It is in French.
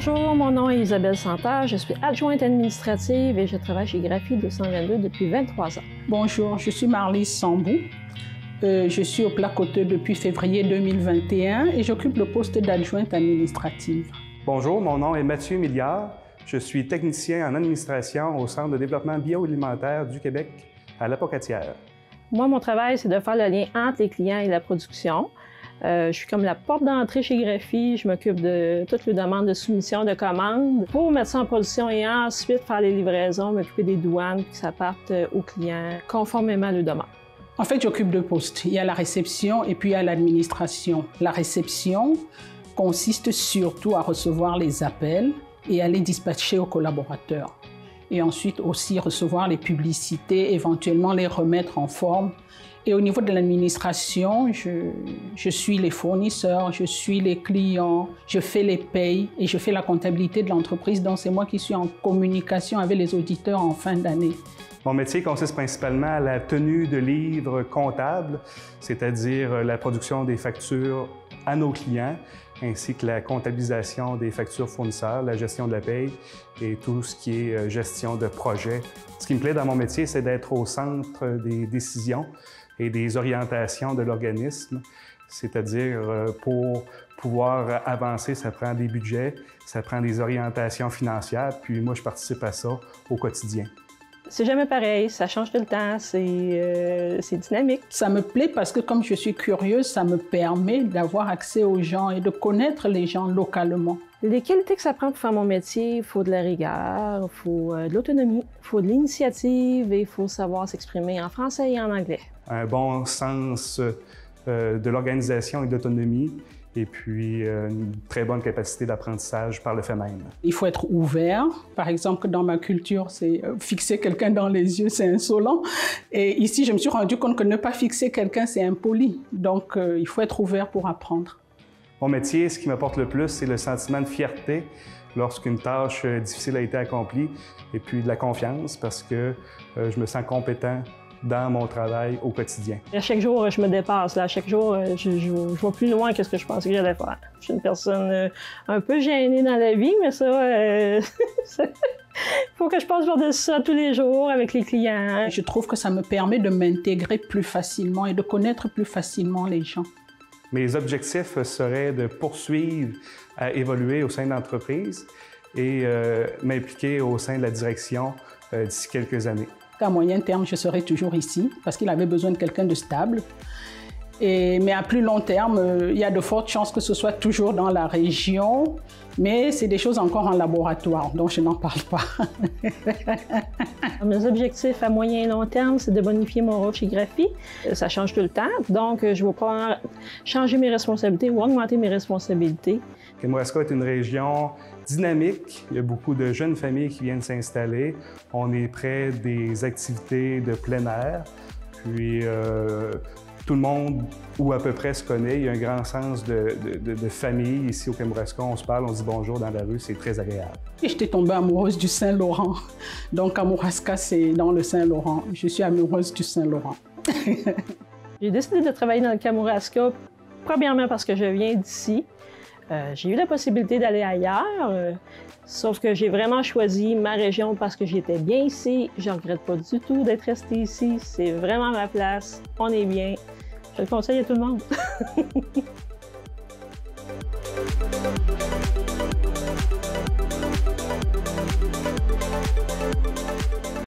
Bonjour, mon nom est Isabelle Santerre, je suis adjointe administrative et je travaille chez Graphie 222 depuis 23 ans. Bonjour, je suis Marlise Sambou. Je suis au Placoteux depuis février 2021 et j'occupe le poste d'adjointe administrative. Bonjour, mon nom est Mathieu Milliard. Je suis technicien en administration au Centre de développement bioalimentaire du Québec à l'Apocatière. Moi, mon travail, c'est de faire le lien entre les clients et la production. Je suis comme la porte d'entrée chez Graphie. Je m'occupe de toutes les demandes de soumission de commandes pour mettre ça en production et ensuite faire les livraisons, m'occuper des douanes, que ça parte aux clients conformément à leurs demandes. En fait, j'occupe deux postes. Il y a la réception et puis il y a l'administration. La réception consiste surtout à recevoir les appels et à les dispatcher aux collaborateurs. Et ensuite aussi recevoir les publicités, éventuellement les remettre en forme. Et au niveau de l'administration, je suis les fournisseurs, je suis les clients, je fais les payes et je fais la comptabilité de l'entreprise. Donc c'est moi qui suis en communication avec les auditeurs en fin d'année. Mon métier consiste principalement à la tenue de livres comptables, c'est-à-dire la production des factures à nos clients, ainsi que la comptabilisation des factures fournisseurs, la gestion de la paye et tout ce qui est gestion de projet. Ce qui me plaît dans mon métier, c'est d'être au centre des décisions et des orientations de l'organisme, c'est-à-dire pour pouvoir avancer, ça prend des budgets, ça prend des orientations financières, puis moi je participe à ça au quotidien. C'est jamais pareil, ça change tout le temps, c'est dynamique. Ça me plaît parce que comme je suis curieuse, ça me permet d'avoir accès aux gens et de connaître les gens localement. Les qualités que ça prend pour faire mon métier, il faut de la rigueur, il faut de l'autonomie, il faut de l'initiative et il faut savoir s'exprimer en français et en anglais. Un bon sens de l'organisation et d'autonomie, et puis une très bonne capacité d'apprentissage par le fait même. Il faut être ouvert. Par exemple, dans ma culture, c'est fixer quelqu'un dans les yeux, c'est insolent. Et ici, je me suis rendu compte que ne pas fixer quelqu'un, c'est impoli. Donc, il faut être ouvert pour apprendre. Mon métier, ce qui m'apporte le plus, c'est le sentiment de fierté lorsqu'une tâche difficile a été accomplie, et puis de la confiance parce que je me sens compétent dans mon travail au quotidien. À chaque jour, je me dépasse. À chaque jour, je vois plus loin que ce que je pensais que j'allais faire. Je suis une personne un peu gênée dans la vie, mais ça, il faut que je passe par-dessus ça tous les jours avec les clients. Je trouve que ça me permet de m'intégrer plus facilement et de connaître plus facilement les gens. Mes objectifs seraient de poursuivre à évoluer au sein de l'entreprise et m'impliquer au sein de la direction d'ici quelques années. À moyen terme, je serai toujours ici parce qu'il avait besoin de quelqu'un de stable. Mais à plus long terme, il y a de fortes chances que ce soit toujours dans la région, mais c'est des choses encore en laboratoire, donc je n'en parle pas. Mes objectifs à moyen et long terme, c'est de bonifier mon rôle chez Graphie. Ça change tout le temps, donc je ne vais pas changer mes responsabilités ou augmenter mes responsabilités. Kamouraska est une région dynamique. Il y a beaucoup de jeunes familles qui viennent s'installer. On est près des activités de plein air. Puis tout le monde, ou à peu près, se connaît. Il y a un grand sens de famille. Ici au Kamouraska, on se parle, on se dit bonjour dans la rue. C'est très agréable. Et j'étais tombée amoureuse du Saint-Laurent. Donc Kamouraska, c'est dans le Saint-Laurent. Je suis amoureuse du Saint-Laurent. J'ai décidé de travailler dans le Kamouraska, premièrement parce que je viens d'ici. J'ai eu la possibilité d'aller ailleurs, sauf que j'ai vraiment choisi ma région parce que j'étais bien ici. Je ne regrette pas du tout d'être restée ici. C'est vraiment ma place. On est bien. Je le conseille à tout le monde.